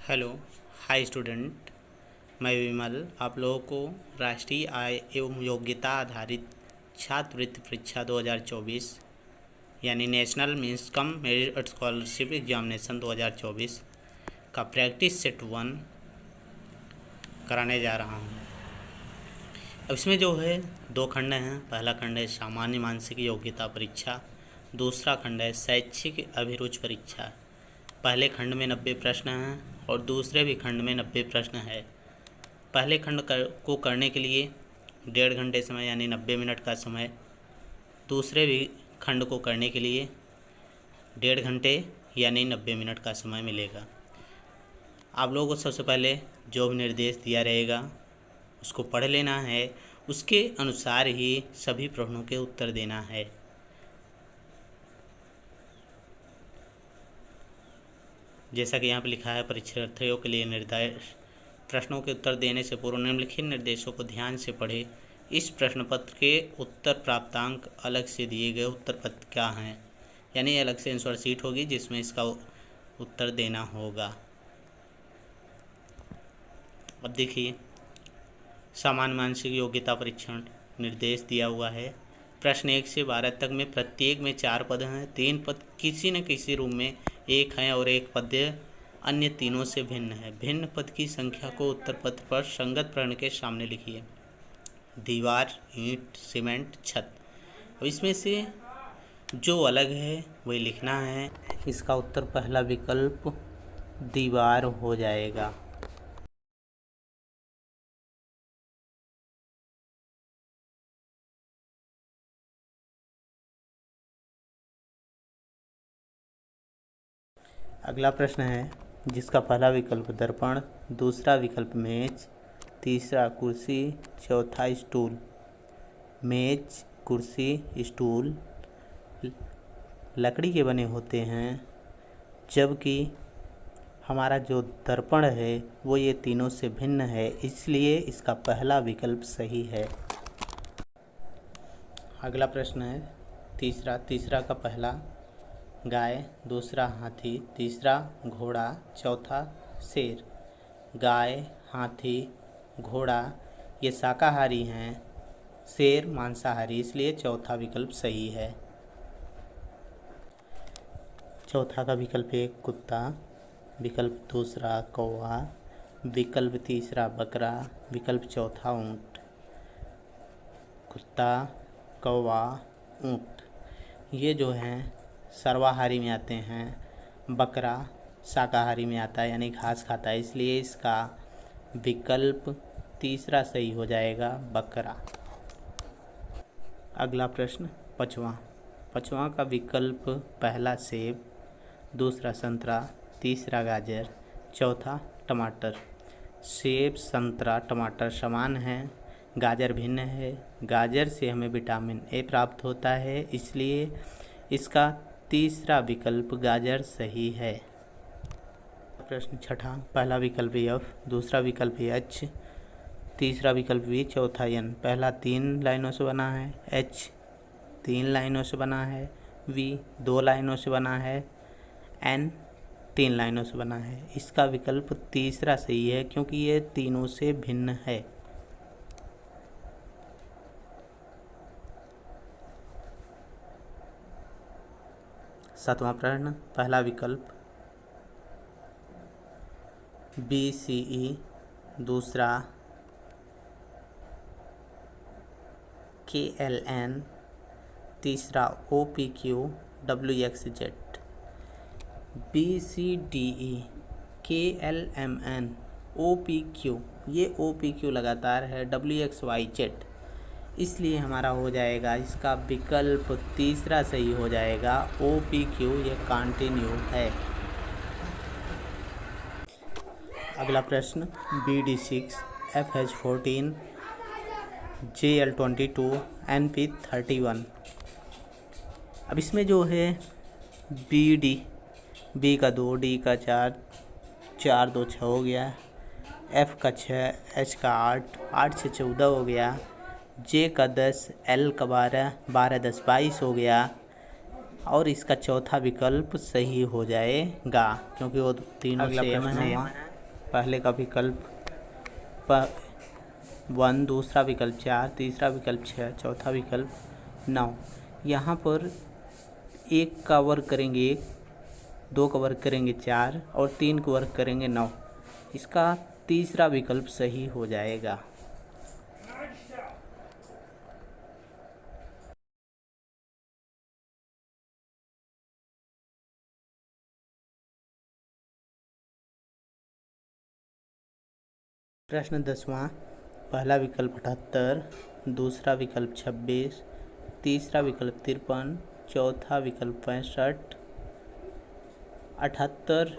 Hello. Hi student, मैं विमल आप लोगों को राष्ट्रीय आय एवं योग्यता आधारित छात्रवृत्ति परीक्षा 2024 यानी national means cum merit scholarship examination 2024 का प्रैक्टिस सेट 1 कराने जा रहा हूँ। अब इसमें जो है 2 खंड हैं। पहला खंड है सामान्य मानसिक योग्यता परीक्षा, दूसरा खंड है शैक्षिक अभिरुचि परीक्षा। पहले खंड में 90 प्रश्न हैं और दूसरे भी खंड में 90 प्रश्न है। पहले खंड को करने के लिए 1.5 घंटे समय यानी 90 मिनट का समय, दूसरे भी खंड को करने के लिए 1.5 घंटे यानी 90 मिनट का समय मिलेगा। आप लोगों को सबसे पहले जो भी निर्देश दिया रहेगा उसको पढ़ लेना है, उसके अनुसार ही सभी प्रश्नों के उत्तर देना है। जैसा कि यहाँ पर लिखा है, परीक्षार्थियों के लिए निर्देश। प्रश्नों के उत्तर देने से पूर्व निम्नलिखित निर्देशों को ध्यान से पढ़ें। इस प्रश्न पत्र के उत्तर प्राप्तांक अलग से दिए गए उत्तर पत्र क्या हैं, यानी अलग से आंसर शीट होगी जिसमें इसका उत्तर देना होगा। अब देखिए, सामान्य मानसिक योग्यता परीक्षण निर्देश दिया हुआ है। प्रश्न 1 से 12 तक में प्रत्येक में 4 पद हैं। 3 पद किसी न किसी रूप में एक हैं और एक पद्य अन्य तीनों से भिन्न है। भिन्न पद की संख्या को उत्तर पत्र पर संगत प्रश्न के सामने लिखिए। दीवार, ईंट, सीमेंट, छत। अब इसमें से जो अलग है वही लिखना है। इसका उत्तर पहला विकल्प दीवार हो जाएगा। अगला प्रश्न है जिसका पहला विकल्प दर्पण, दूसरा विकल्प मेज, तीसरा कुर्सी, चौथा स्टूल। मेज, कुर्सी, स्टूल लकड़ी के बने होते हैं, जबकि हमारा जो दर्पण है वो ये तीनों से भिन्न है, इसलिए इसका पहला विकल्प सही है। अगला प्रश्न है तीसरा का पहला गाय, दूसरा हाथी, तीसरा घोड़ा, चौथा शेर। गाय, हाथी, घोड़ा ये शाकाहारी हैं, शेर मांसाहारी, इसलिए चौथा विकल्प सही है। चौथा का विकल्प 1 कुत्ता, विकल्प दूसरा कौवा, विकल्प तीसरा बकरा, विकल्प चौथा ऊँट। कुत्ता, कौवा, ऊँट ये जो हैं सर्वाहारी में आते हैं। बकरा शाकाहारी में आता है यानी घास खाता है, इसलिए इसका विकल्प तीसरा सही हो जाएगा, बकरा। अगला प्रश्न पाँचवा का विकल्प पहला सेब, दूसरा संतरा, तीसरा गाजर, चौथा टमाटर। सेब, संतरा, टमाटर समान हैं, गाजर भिन्न है। गाजर से हमें विटामिन ए प्राप्त होता है, इसलिए इसका तीसरा विकल्प गाजर सही है। प्रश्न छठा, पहला विकल्प एफ, दूसरा विकल्प एच, तीसरा विकल्प वी, चौथा एन। पहला 3 लाइनों से बना है, एच 3 लाइनों से बना है, वी 2 लाइनों से बना है, एन 3 लाइनों से बना है। इसका विकल्प तीसरा सही है क्योंकि ये तीनों से भिन्न है। सातवां प्रश्न, पहला विकल्प BCE, दूसरा KLN, तीसरा OPQ WXZ। BCDE, KLMN, OPQ ये OPQ लगातार है, WXYZ, इसलिए हमारा हो जाएगा इसका विकल्प तीसरा सही हो जाएगा, OPQ ये कंटिन्यू है। अगला प्रश्न BD6, FH14, JL22, NP31। अब इसमें जो है B का 2, D का 4, 4 2 6 हो गया, F का 6, H का 8, 8 से 14 हो गया, J का 10, L का 12, 12 10 22 हो गया, और इसका चौथा विकल्प सही हो जाएगा क्योंकि वो तीनों सेम हैं। पहले का विकल्प 1, दूसरा विकल्प 4, तीसरा विकल्प 6, चौथा विकल्प 9। यहाँ पर 1 का वर्ग करेंगे 1, 2 का वर्ग करेंगे 4 और 3 का वर्ग करेंगे 9। इसका तीसरा विकल्प सही हो जाएगा। प्रश्न 10वां, पहला विकल्प 78, दूसरा विकल्प 26, तीसरा विकल्प 53, चौथा विकल्प 65। 78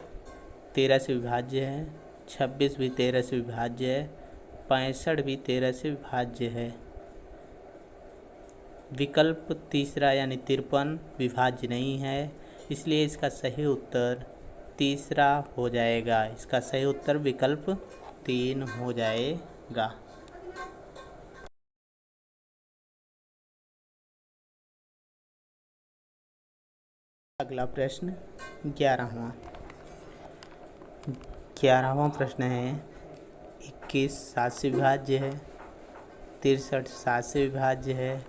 13 से विभाज्य है, 26 भी 13 से विभाज्य है, 65 भी 13 से विभाज्य है। विकल्प तीसरा यानी 53 विभाज्य नहीं है, इसलिए इसका सही उत्तर तीसरा हो जाएगा। इसका सही उत्तर विकल्प 3 हो जाएगा। अगला प्रश्न 11वां प्रश्न है। 21 7 से विभाज्य है, 63 7 से विभाज्य है,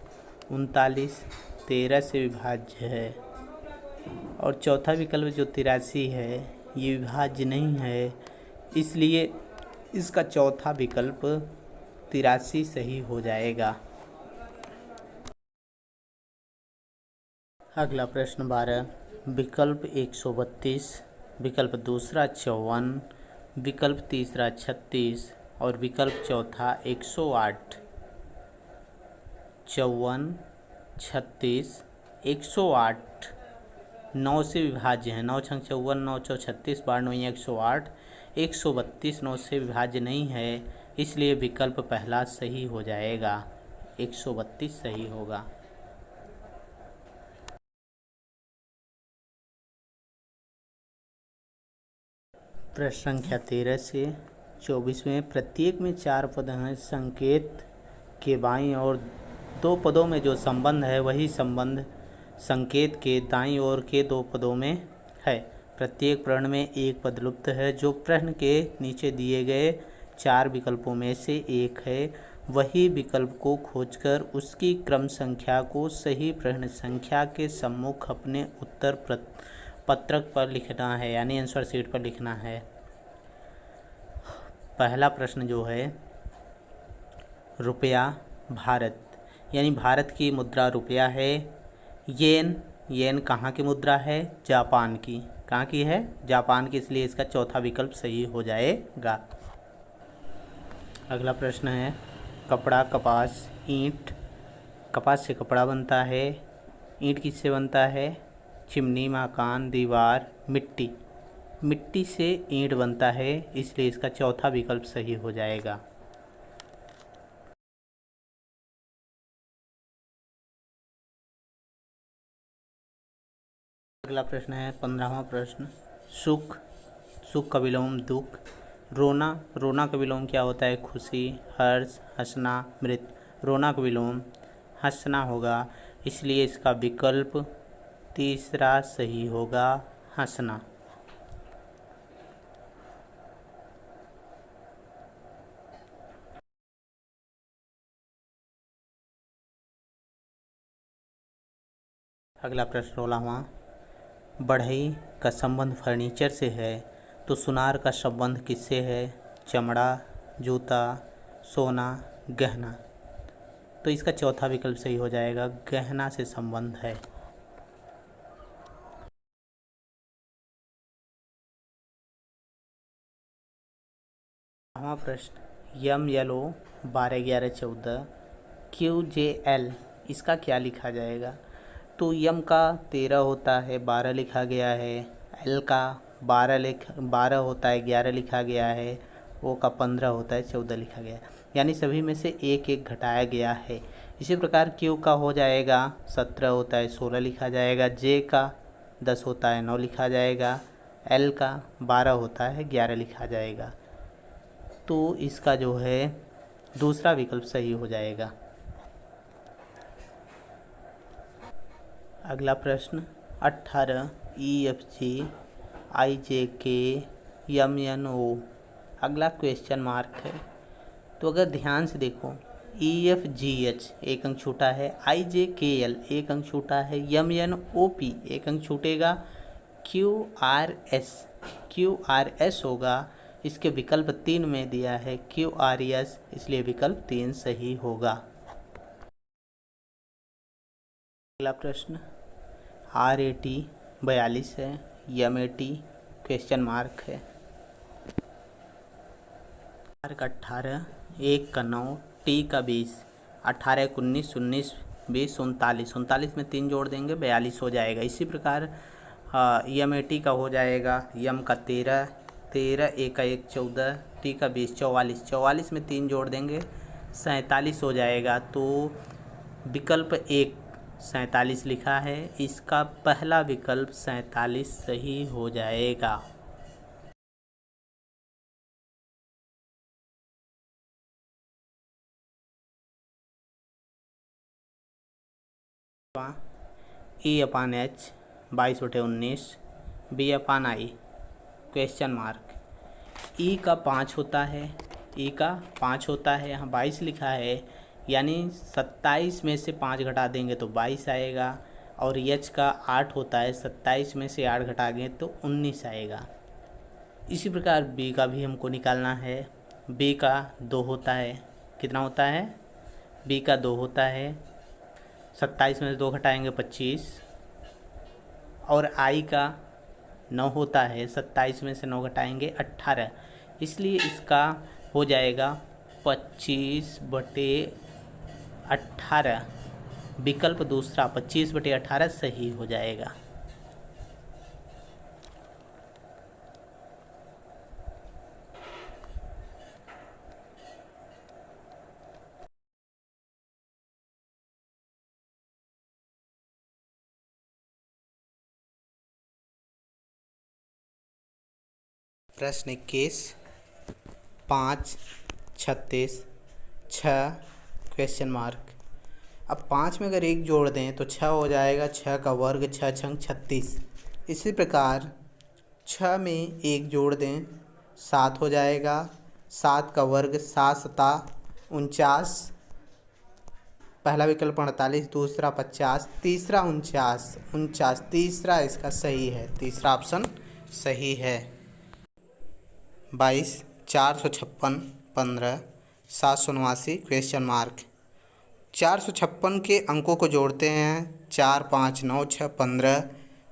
39 13 से विभाज्य है और चौथा विकल्प जो 83 है ये विभाज्य नहीं है, इसलिए इसका चौथा विकल्प 83 सही हो जाएगा। अगला प्रश्न 12, विकल्प 132, विकल्प दूसरा 54, विकल्प तीसरा 36 और विकल्प चौथा 108। 54, 36, 108 9 से विभाज्य है। 9 छंग 54, 9 चौ 36, 12 108। 132 9 से विभाज्य नहीं है, इसलिए विकल्प पहला सही हो जाएगा। 132 सही होगा। प्रश्न संख्या 13 से 24 में प्रत्येक में 4 पद हैं। संकेत के बाईं ओर 2 पदों में जो संबंध है वही संबंध संकेत के दाईं ओर के 2 पदों में है। प्रत्येक प्रश्न में एक पद लुप्त है। जो प्रश्न के नीचे दिए गए 4 विकल्पों में से एक है, वही विकल्प को खोजकर उसकी क्रम संख्या को सही प्रश्न संख्या के सम्मुख अपने उत्तर पत्रक पर लिखना है, यानी आंसर शीट पर लिखना है। पहला प्रश्न जो है, रुपया भारत, यानी भारत की मुद्रा रुपया है। येन कहाँ की मुद्रा है? जापान की। कहाँ की है? जापान की, इसलिए इसका चौथा विकल्प सही हो जाएगा। अगला प्रश्न है, कपड़ा, कपास, ईंट। कपास से कपड़ा बनता है। ईंट किससे बनता है? चिमनी, मकान, दीवार, मिट्टी। मिट्टी से ईंट बनता है, इसलिए इसका चौथा विकल्प सही हो जाएगा। अगला प्रश्न है 15वां प्रश्न, सुख का विलोम दुख। रोना का विलोम क्या होता है? खुशी, हर्ष, हंसना, मृत्यु। रोना का विलोम हंसना होगा, इसलिए इसका विकल्प तीसरा सही होगा, हंसना। अगला प्रश्न 16वां, बढ़ई का संबंध फर्नीचर से है, तो सुनार का संबंध किससे है? चमड़ा, जूता, सोना, गहना। तो इसका चौथा विकल्प सही हो जाएगा, गहना से संबंध है। प्रश्न, यम येलो 12 11 14 QJL, इसका क्या लिखा जाएगा? तो यम का 13 होता है, 12 लिखा गया है। एल का 12 होता है, 11 लिखा गया है। ओ का 15 होता है, 14 लिखा गया है, यानी सभी में से एक एक घटाया गया है। इसी प्रकार क्यू का हो जाएगा 17 होता है, 16 लिखा जाएगा। जे का 10 होता है, 9 लिखा जाएगा। एल का 12 होता है, 11 लिखा जाएगा। तो इसका जो है दूसरा विकल्प सही हो जाएगा। अगला प्रश्न 18, EFG IJK MNO अगला क्वेश्चन मार्क है। तो अगर ध्यान से देखो, EFGH एक अंक छूटा है, IJKL एक अंक छूटा है, MNOP एक अंक छूटेगा, QRS होगा। इसके विकल्प 3 में दिया है QRS, इसलिए विकल्प 3 सही होगा। अगला प्रश्न RAT 42 है, MAT क्वेश्चन मार्क है। R का 18, 1 का 9, T का 20, 18 1 19, 19 20 39, 39 में 3 जोड़ देंगे 42 हो जाएगा। इसी प्रकार MAT का हो जाएगा, M का 13, 13 1 का 1 14, T का 20 44, 44 में 3 जोड़ देंगे 47 हो जाएगा। तो विकल्प 1 47 लिखा है, इसका पहला विकल्प 47 सही हो जाएगा। E/H 22/19, B/I question mark. E का 5 होता है, E का 5 होता है, यहाँ 22 लिखा है, यानी 27 में से 5 घटा देंगे तो 22 आएगा। और H का 8 होता है, 27 में से 8 घटाएंगे तो 19 आएगा। इसी प्रकार B का भी हमको निकालना है। B का 2 होता है, कितना होता है? B का 2 होता है, 27 में से 2 घटाएंगे 25। और I का 9 होता है, 27 में से 9 घटाएंगे 18, इसलिए इसका हो जाएगा 25/18। विकल्प दूसरा 25/18 सही हो जाएगा। प्रश्न 21, 5 36 6 क्वेश्चन मार्क। अब 5 में अगर 1 जोड़ दें तो 6 हो जाएगा, 6 का वर्ग 6 छंग 36। इसी प्रकार 6 में 1 जोड़ दें 7 हो जाएगा, 7 का वर्ग 7 सता 49, पहला विकल्प 48, दूसरा 50, तीसरा 49, तीसरा इसका सही है, तीसरा ऑप्शन सही है। 22 456 15 789 क्वेश्चन मार्क। 456 के अंकों को जोड़ते हैं 4 5 9 6 15।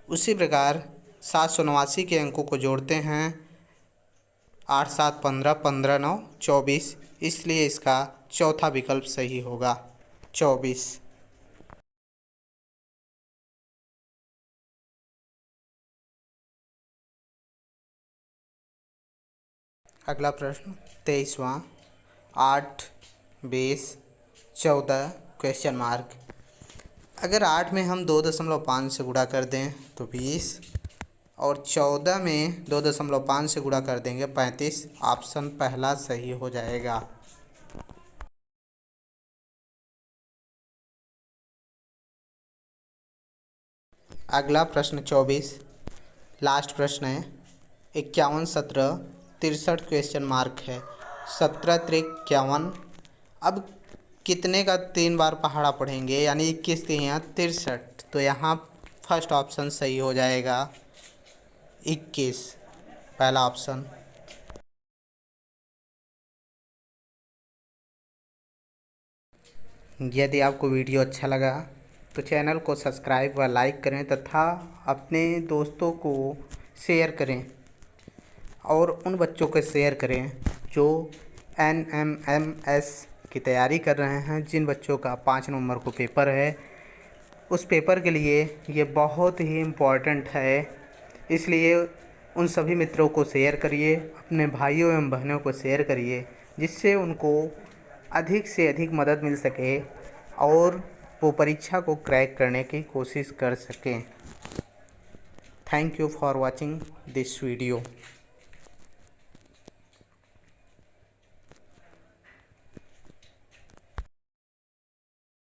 उसी प्रकार 789 के अंकों को जोड़ते हैं 8 7 15 15 9 24, इसलिए इसका चौथा विकल्प सही होगा, 24। अगला प्रश्न 23वां 8 20 14 क्वेश्चन मार्क। अगर 8 में हम 2.5 से गुणा कर दें तो 20, और 14 में 2.5 से गुणा कर देंगे 35, ऑप्शन पहला सही हो जाएगा। अगला प्रश्न 24 लास्ट प्रश्न है। 51 17 63 क्वेश्चन मार्क है। 17 3 51, अब कितने का 3 बार पहाड़ा पढ़ेंगे, यानी 21 3 63, तो यहाँ फर्स्ट ऑप्शन सही हो जाएगा, 21 पहला ऑप्शन। यदि आपको वीडियो अच्छा लगा तो चैनल को सब्सक्राइब व लाइक करें तथा अपने दोस्तों को शेयर करें, और उन बच्चों को शेयर करें जो NMMS की तैयारी कर रहे हैं, जिन बच्चों का 5 नवंबर को पेपर है। उस पेपर के लिए ये बहुत ही इम्पोर्टेंट है, इसलिए उन सभी मित्रों को शेयर करिए, अपने भाइयों एवं बहनों को शेयर करिए, जिससे उनको अधिक से अधिक मदद मिल सके और वो परीक्षा को क्रैक करने की कोशिश कर सकें। Thank you for watching this video.